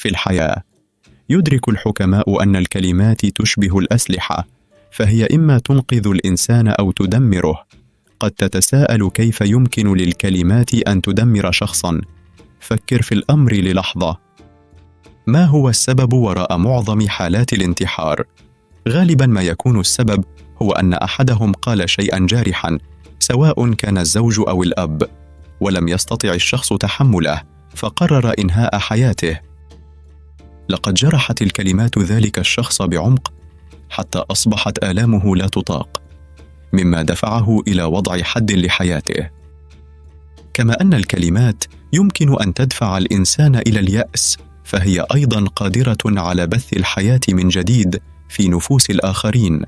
في الحياة. يدرك الحكماء أن الكلمات تشبه الأسلحة، فهي إما تنقذ الإنسان أو تدمره. قد تتساءل كيف يمكن للكلمات أن تدمر شخصاً؟ فكر في الأمر للحظة. ما هو السبب وراء معظم حالات الانتحار؟ غالباً ما يكون السبب هو أن أحدهم قال شيئاً جارحاً، سواء كان الزوج أو الأب، ولم يستطع الشخص تحمله فقرر إنهاء حياته. لقد جرحت الكلمات ذلك الشخص بعمق حتى أصبحت آلامه لا تطاق، مما دفعه إلى وضع حد لحياته. كما أن الكلمات يمكن أن تدفع الإنسان إلى اليأس، فهي أيضاً قادرة على بث الحياة من جديد في نفوس الآخرين.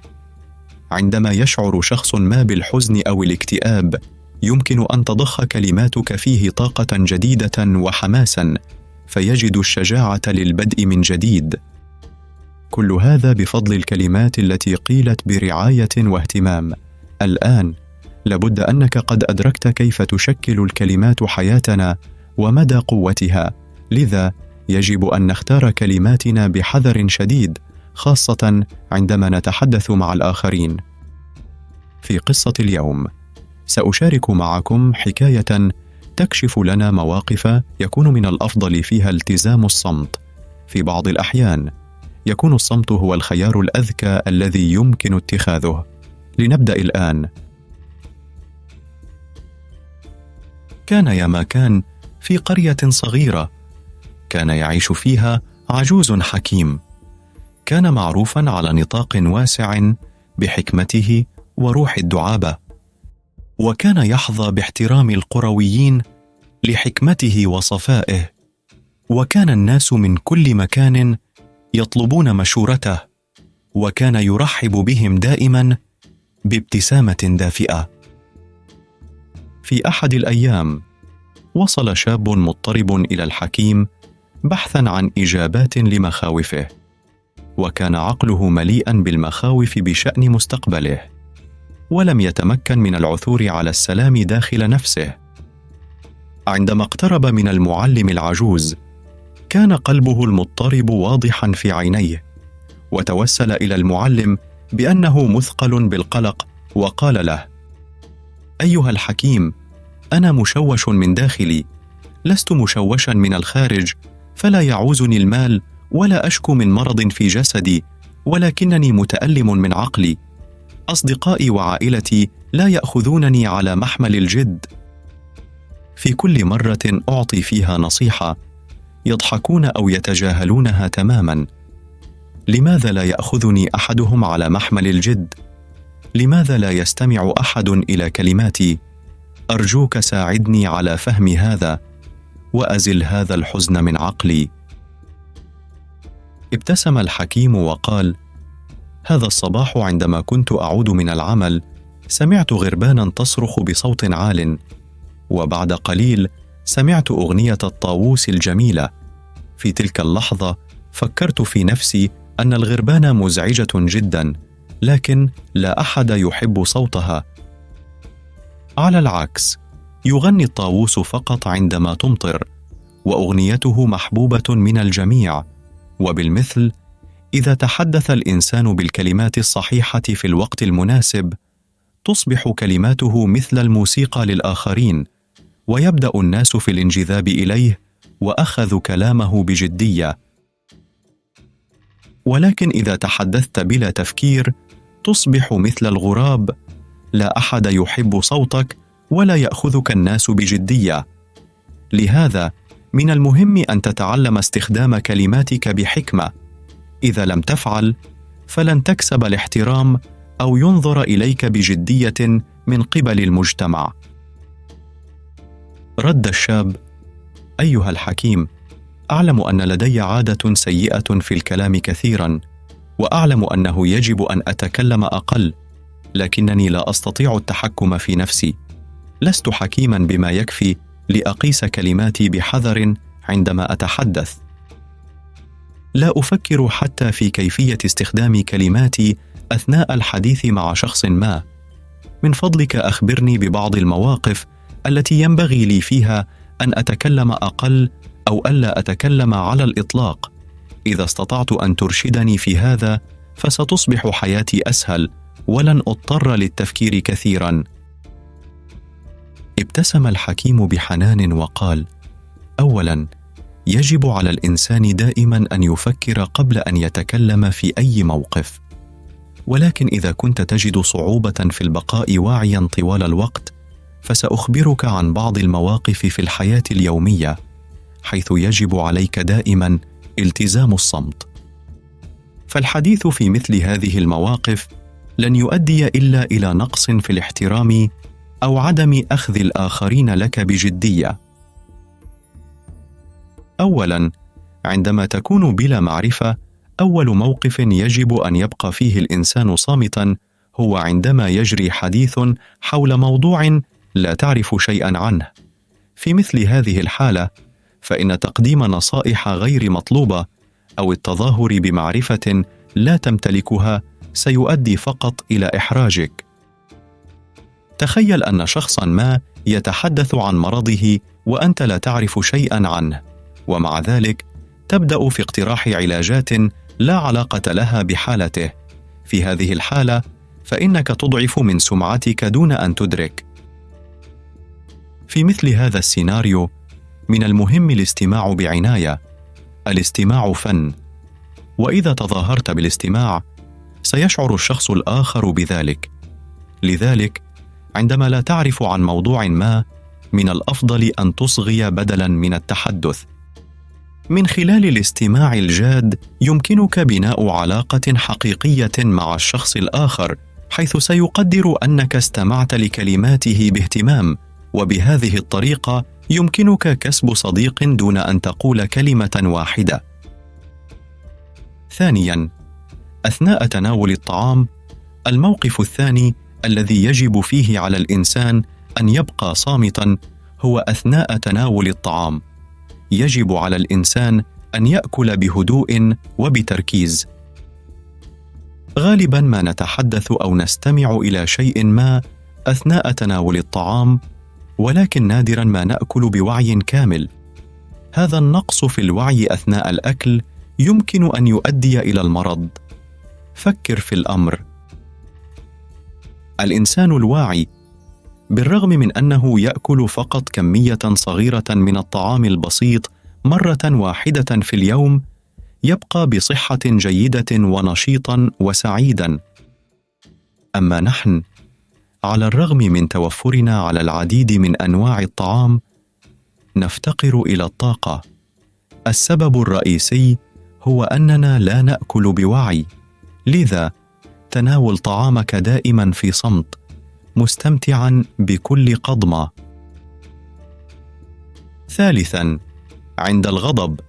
عندما يشعر شخص ما بالحزن أو الاكتئاب، يمكن أن تضخ كلماتك فيه طاقة جديدة وحماساً، فيجد الشجاعة للبدء من جديد. كل هذا بفضل الكلمات التي قيلت برعاية واهتمام. الآن لابد أنك قد أدركت كيف تشكل الكلمات حياتنا ومدى قوتها، لذا يجب أن نختار كلماتنا بحذر شديد، خاصة عندما نتحدث مع الآخرين. في قصة اليوم سأشارك معكم حكاية تكشف لنا مواقف يكون من الأفضل فيها التزام الصمت. في بعض الأحيان يكون الصمت هو الخيار الأذكى الذي يمكن اتخاذه. لنبدأ الآن. كان يا ما كان في قرية صغيرة، كان يعيش فيها عجوز حكيم، كان معروفاً على نطاق واسع بحكمته وروح الدعابة، وكان يحظى باحترام القرويين لحكمته وصفائه، وكان الناس من كل مكان يطلبون مشورته، وكان يرحب بهم دائماً بابتسامة دافئة. في أحد الأيام وصل شاب مضطرب إلى الحكيم بحثاً عن إجابات لمخاوفه، وكان عقله مليئاً بالمخاوف بشأن مستقبله، ولم يتمكن من العثور على السلام داخل نفسه. عندما اقترب من المعلم العجوز، كان قلبه المضطرب واضحاً في عينيه، وتوسل إلى المعلم بأنه مثقل بالقلق، وقال له: أيها الحكيم، أنا مشوش من داخلي، لست مشوشاً من الخارج، فلا يعوزني المال ولا أشكو من مرض في جسدي، ولكنني متألم من عقلي. أصدقائي وعائلتي لا يأخذونني على محمل الجد. في كل مرة أعطي فيها نصيحة يضحكون أو يتجاهلونها تماماً. لماذا لا يأخذني أحدهم على محمل الجد؟ لماذا لا يستمع أحد إلى كلماتي؟ أرجوك ساعدني على فهم هذا، وأزل هذا الحزن من عقلي. ابتسم الحكيم وقال: هذا الصباح عندما كنت أعود من العمل، سمعت غربانا تصرخ بصوت عال، وبعد قليل سمعت أغنية الطاووس الجميلة. في تلك اللحظة فكرت في نفسي أن الغربان مزعجة جدا، لكن لا أحد يحب صوتها. على العكس، يغني الطاووس فقط عندما تمطر، وأغنيته محبوبة من الجميع. وبالمثل، إذا تحدث الإنسان بالكلمات الصحيحة في الوقت المناسب، تصبح كلماته مثل الموسيقى للآخرين، ويبدأ الناس في الانجذاب إليه وأخذوا كلامه بجدية. ولكن إذا تحدثت بلا تفكير، تصبح مثل الغراب، لا أحد يحب صوتك ولا يأخذك الناس بجدية. لهذا من المهم أن تتعلم استخدام كلماتك بحكمة. إذا لم تفعل، فلن تكسب الاحترام أو ينظر إليك بجدية من قبل المجتمع. رد الشاب: أيها الحكيم، أعلم أن لدي عادة سيئة في الكلام كثيرا، وأعلم أنه يجب أن أتكلم أقل، لكنني لا أستطيع التحكم في نفسي. لست حكيما بما يكفي لأقيس كلماتي بحذر عندما أتحدث. لا أفكر حتى في كيفية استخدام كلماتي أثناء الحديث مع شخص ما. من فضلك أخبرني ببعض المواقف التي ينبغي لي فيها أن أتكلم أقل أو ألا أتكلم على الإطلاق. إذا استطعت أن ترشدني في هذا فستصبح حياتي أسهل ولن أضطر للتفكير كثيرا. ابتسم الحكيم بحنان وقال: أولا، يجب على الإنسان دائما أن يفكر قبل أن يتكلم في أي موقف، ولكن إذا كنت تجد صعوبة في البقاء واعيا طوال الوقت فسأخبرك عن بعض المواقف في الحياة اليومية حيث يجب عليك دائما التزام الصمت. فالحديث في مثل هذه المواقف لن يؤدي إلا إلى نقص في الاحترام أو عدم أخذ الآخرين لك بجدية. أولاً، عندما تكون بلا معرفة، أول موقف يجب أن يبقى فيه الإنسان صامتاً هو عندما يجري حديث حول موضوع لا تعرف شيئاً عنه. في مثل هذه الحالة، فإن تقديم نصائح غير مطلوبة أو التظاهر بمعرفة لا تمتلكها سيؤدي فقط إلى إحراجك. تخيل أن شخصاً ما يتحدث عن مرضه وأنت لا تعرف شيئاً عنه، ومع ذلك تبدأ في اقتراح علاجات لا علاقة لها بحالته. في هذه الحالة فإنك تضعف من سمعتك دون أن تدرك. في مثل هذا السيناريو من المهم الاستماع بعناية. الاستماع فن، وإذا تظاهرت بالاستماع سيشعر الشخص الآخر بذلك. لذلك عندما لا تعرف عن موضوع ما من الأفضل أن تصغي بدلاً من التحدث. من خلال الاستماع الجاد يمكنك بناء علاقة حقيقية مع الشخص الآخر حيث سيقدر أنك استمعت لكلماته باهتمام، وبهذه الطريقة يمكنك كسب صديق دون أن تقول كلمة واحدة. ثانياً، أثناء تناول الطعام، الموقف الثاني الذي يجب فيه على الإنسان أن يبقى صامتاً هو أثناء تناول الطعام. يجب على الإنسان أن يأكل بهدوء وبتركيز. غالباً ما نتحدث أو نستمع إلى شيء ما أثناء تناول الطعام، ولكن نادراً ما نأكل بوعي كامل. هذا النقص في الوعي أثناء الأكل يمكن أن يؤدي إلى المرض. فكر في الأمر. الإنسان الواعي بالرغم من أنه يأكل فقط كمية صغيرة من الطعام البسيط مرة واحدة في اليوم يبقى بصحة جيدة ونشيطا وسعيدا. أما نحن، على الرغم من توفرنا على العديد من أنواع الطعام، نفتقر إلى الطاقة. السبب الرئيسي هو أننا لا نأكل بوعي، لذا تناول طعامك دائما في صمت، مستمتعا بكل قضمة. ثالثا، عند الغضب،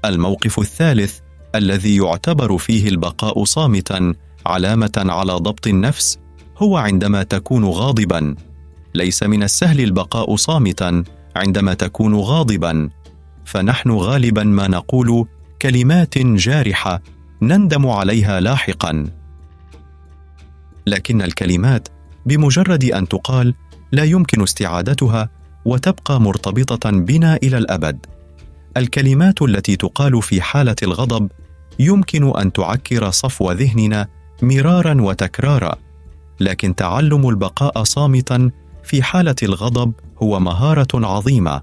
الموقف الثالث الذي يعتبر فيه البقاء صامتا علامة على ضبط النفس هو عندما تكون غاضبا. ليس من السهل البقاء صامتا عندما تكون غاضبا، فنحن غالبا ما نقول كلمات جارحة نندم عليها لاحقا. لكن الكلمات بمجرد أن تقال لا يمكن استعادتها وتبقى مرتبطة بنا إلى الأبد. الكلمات التي تقال في حالة الغضب يمكن أن تعكر صفو ذهننا مرارا وتكرارا، لكن تعلم البقاء صامتا في حالة الغضب هو مهارة عظيمة.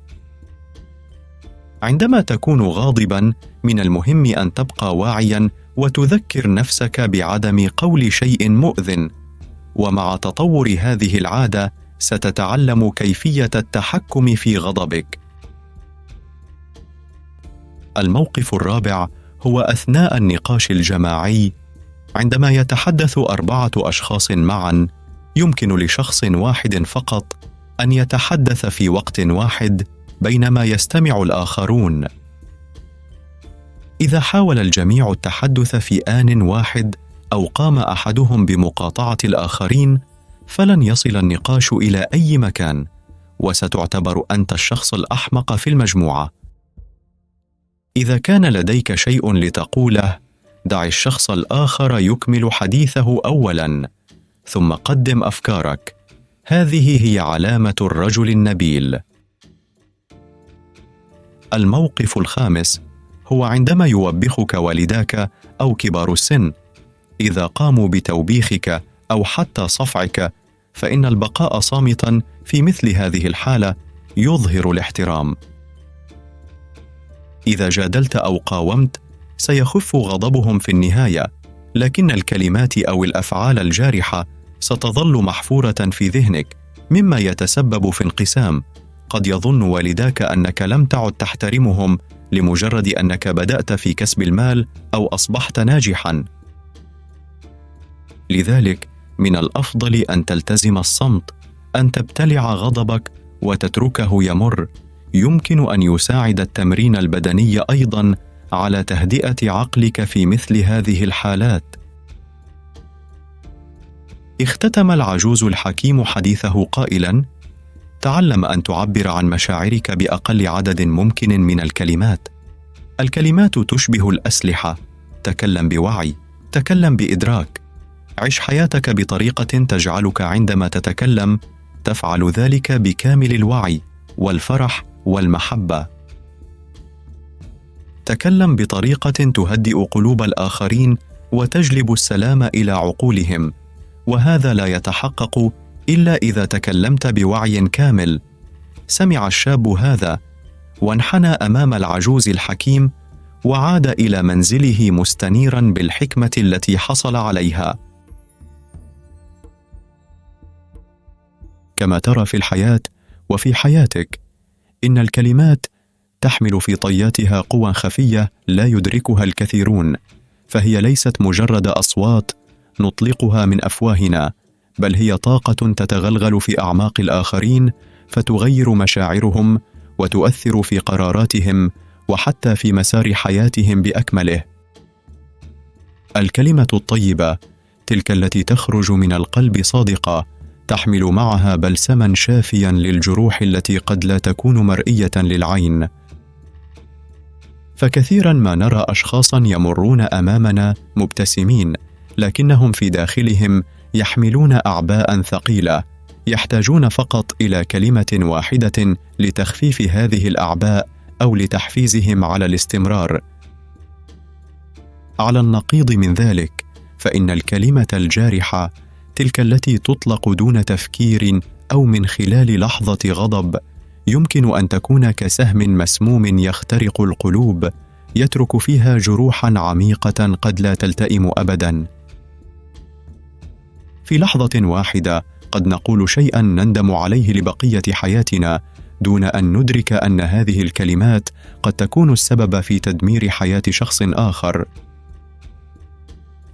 عندما تكون غاضبا من المهم أن تبقى واعيا وتذكر نفسك بعدم قول شيء مؤذٍ، ومع تطور هذه العادة ستتعلم كيفية التحكم في غضبك. الموقف الرابع هو أثناء النقاش الجماعي. عندما يتحدث 4 أشخاص معا، يمكن لشخص واحد فقط أن يتحدث في وقت واحد بينما يستمع الآخرون. إذا حاول الجميع التحدث في آن واحد أو قام أحدهم بمقاطعة الآخرين، فلن يصل النقاش إلى أي مكان، وستعتبر أنت الشخص الأحمق في المجموعة. إذا كان لديك شيء لتقوله، دع الشخص الآخر يكمل حديثه أولاً، ثم قدم أفكارك. هذه هي علامة الرجل النبيل. الموقف الخامس هو عندما يوبخك والداك أو كبار السن. إذا قاموا بتوبيخك أو حتى صفعك، فإن البقاء صامتا في مثل هذه الحالة يظهر الاحترام. إذا جادلت أو قاومت سيخف غضبهم في النهاية، لكن الكلمات أو الأفعال الجارحة ستظل محفورة في ذهنك، مما يتسبب في انقسام. قد يظن والداك أنك لم تعد تحترمهم لمجرد أنك بدأت في كسب المال أو أصبحت ناجحاً. لذلك من الأفضل أن تلتزم الصمت، أن تبتلع غضبك وتتركه يمر. يمكن أن يساعد التمرين البدني أيضاً على تهدئة عقلك في مثل هذه الحالات. اختتم العجوز الحكيم حديثه قائلاً: تعلم أن تعبر عن مشاعرك بأقل عدد ممكن من الكلمات. الكلمات تشبه الأسلحة، تكلم بوعي، تكلم بإدراك. عش حياتك بطريقة تجعلك عندما تتكلم تفعل ذلك بكامل الوعي والفرح والمحبة. تكلم بطريقة تهدئ قلوب الآخرين وتجلب السلام إلى عقولهم، وهذا لا يتحقق إلا إذا تكلمت بوعي كامل. سمع الشاب هذا وانحنى أمام العجوز الحكيم وعاد إلى منزله مستنيراً بالحكمة التي حصل عليها. كما ترى في الحياة وفي حياتك، إن الكلمات تحمل في طياتها قوى خفية لا يدركها الكثيرون، فهي ليست مجرد أصوات نطلقها من أفواهنا، بل هي طاقة تتغلغل في أعماق الآخرين فتغير مشاعرهم وتؤثر في قراراتهم وحتى في مسار حياتهم بأكمله. الكلمة الطيبة، تلك التي تخرج من القلب صادقة، تحمل معها بلسماً شافياً للجروح التي قد لا تكون مرئية للعين. فكثيراً ما نرى أشخاصاً يمرون أمامنا مبتسمين، لكنهم في داخلهم يحملون أعباء ثقيلة، يحتاجون فقط إلى كلمة واحدة لتخفيف هذه الأعباء أو لتحفيزهم على الاستمرار. على النقيض من ذلك، فإن الكلمة الجارحة، تلك التي تطلق دون تفكير أو من خلال لحظة غضب، يمكن أن تكون كسهم مسموم يخترق القلوب، يترك فيها جروحاً عميقة قد لا تلتئم أبداً. في لحظة واحدة قد نقول شيئاً نندم عليه لبقية حياتنا، دون أن ندرك أن هذه الكلمات قد تكون السبب في تدمير حياة شخص آخر.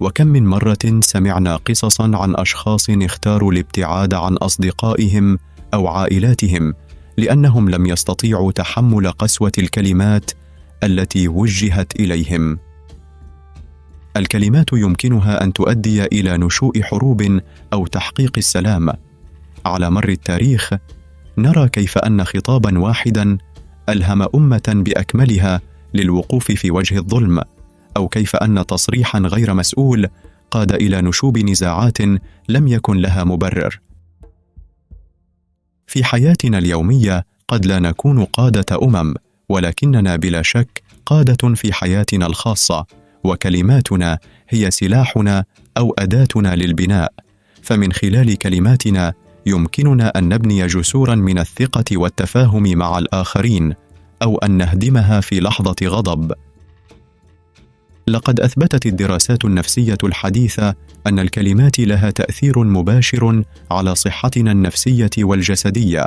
وكم من مرة سمعنا قصصاً عن أشخاص اختاروا الابتعاد عن أصدقائهم أو عائلاتهم لأنهم لم يستطيعوا تحمل قسوة الكلمات التي وجهت إليهم. الكلمات يمكنها أن تؤدي إلى نشوء حروب أو تحقيق السلام. على مر التاريخ نرى كيف أن خطاباً واحداً ألهم أمة بأكملها للوقوف في وجه الظلم، أو كيف أن تصريحاً غير مسؤول قاد إلى نشوب نزاعات لم يكن لها مبرر. في حياتنا اليومية قد لا نكون قادة ولكننا بلا شك قادة في حياتنا الخاصة، وكلماتنا هي سلاحنا أو أداتنا للبناء. فمن خلال كلماتنا يمكننا أن نبني جسوراً من الثقة والتفاهم مع الآخرين، أو أن نهدمها في لحظة غضب. لقد أثبتت الدراسات النفسية الحديثة أن الكلمات لها تأثير مباشر على صحتنا النفسية والجسدية.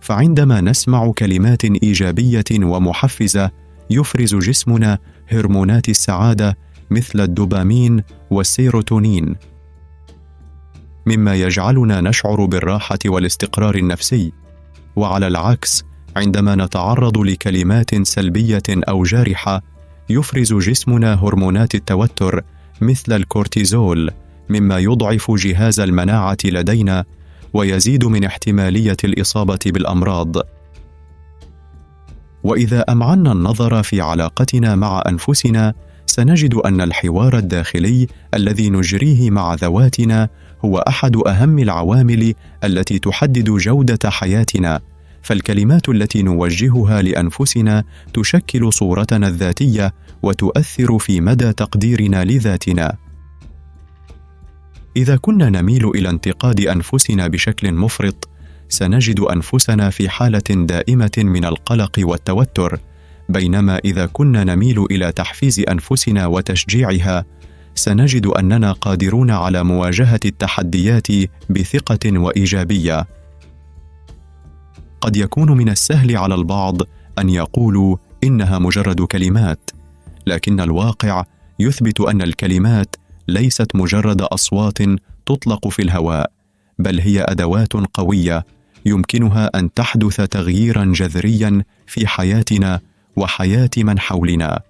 فعندما نسمع كلمات إيجابية ومحفزة يفرز جسمنا هرمونات السعادة مثل الدوبامين والسيروتونين، مما يجعلنا نشعر بالراحة والاستقرار النفسي. وعلى العكس، عندما نتعرض لكلمات سلبية أو جارحة يفرز جسمنا هرمونات التوتر مثل الكورتيزول، مما يضعف جهاز المناعة لدينا ويزيد من احتمالية الإصابة بالأمراض. وإذا أمعنا النظر في علاقتنا مع أنفسنا سنجد أن الحوار الداخلي الذي نجريه مع ذواتنا هو أحد أهم العوامل التي تحدد جودة حياتنا، فالكلمات التي نوجهها لأنفسنا تشكل صورتنا الذاتية وتؤثر في مدى تقديرنا لذاتنا. إذا كنا نميل إلى انتقاد أنفسنا بشكل مفرط، سنجد أنفسنا في حالة دائمة من القلق والتوتر، بينما إذا كنا نميل إلى تحفيز أنفسنا وتشجيعها، سنجد أننا قادرون على مواجهة التحديات بثقة وإيجابية. قد يكون من السهل على البعض أن يقولوا إنها مجرد كلمات، لكن الواقع يثبت أن الكلمات ليست مجرد أصوات تطلق في الهواء، بل هي أدوات قوية يمكنها أن تحدث تغييراً جذرياً في حياتنا وحياة من حولنا.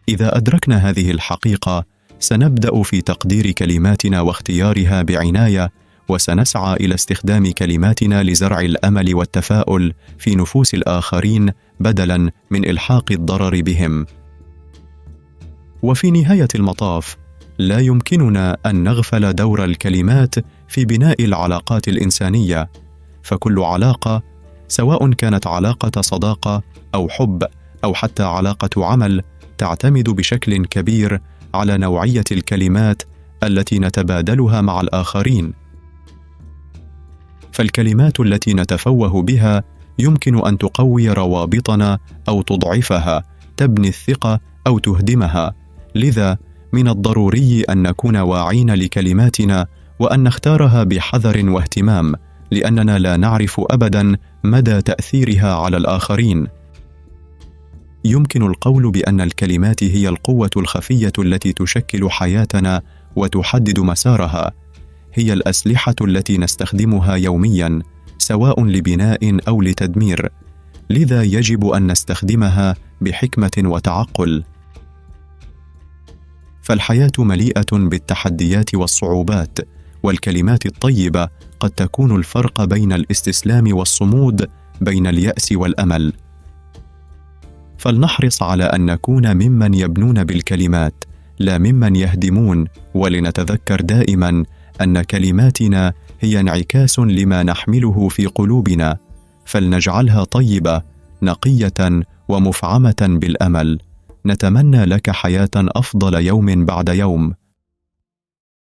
إذا أدركنا هذه الحقيقة، سنبدأ في تقدير كلماتنا واختيارها بعناية، وسنسعى إلى استخدام كلماتنا لزرع الأمل والتفاؤل في نفوس الآخرين بدلاً من إلحاق الضرر بهم. وفي نهاية المطاف، لا يمكننا أن نغفل دور الكلمات في بناء العلاقات الإنسانية، فكل علاقة، سواء كانت علاقة صداقة أو حب أو حتى علاقة عمل، تعتمد بشكل كبير على نوعية الكلمات التي نتبادلها مع الآخرين. فالكلمات التي نتفوه بها يمكن أن تقوي روابطنا أو تضعفها، تبني الثقة أو تهدمها. لذا من الضروري أن نكون واعين لكلماتنا وأن نختارها بحذر واهتمام، لأننا لا نعرف أبداً مدى تأثيرها على الآخرين. يمكن القول بأن الكلمات هي القوة الخفية التي تشكل حياتنا وتحدد مسارها. هي الأسلحة التي نستخدمها يومياً، سواء لبناء أو لتدمير، لذا يجب أن نستخدمها بحكمة وتعقل. فالحياة مليئة بالتحديات والصعوبات، والكلمات الطيبة قد تكون الفرق بين الاستسلام والصمود، بين اليأس والأمل. فلنحرص على أن نكون ممن يبنون بالكلمات، لا ممن يهدمون، ولنتذكر دائما أن كلماتنا هي انعكاس لما نحمله في قلوبنا، فلنجعلها طيبة، نقية ومفعمة بالأمل. نتمنى لك حياة أفضل يوم بعد يوم.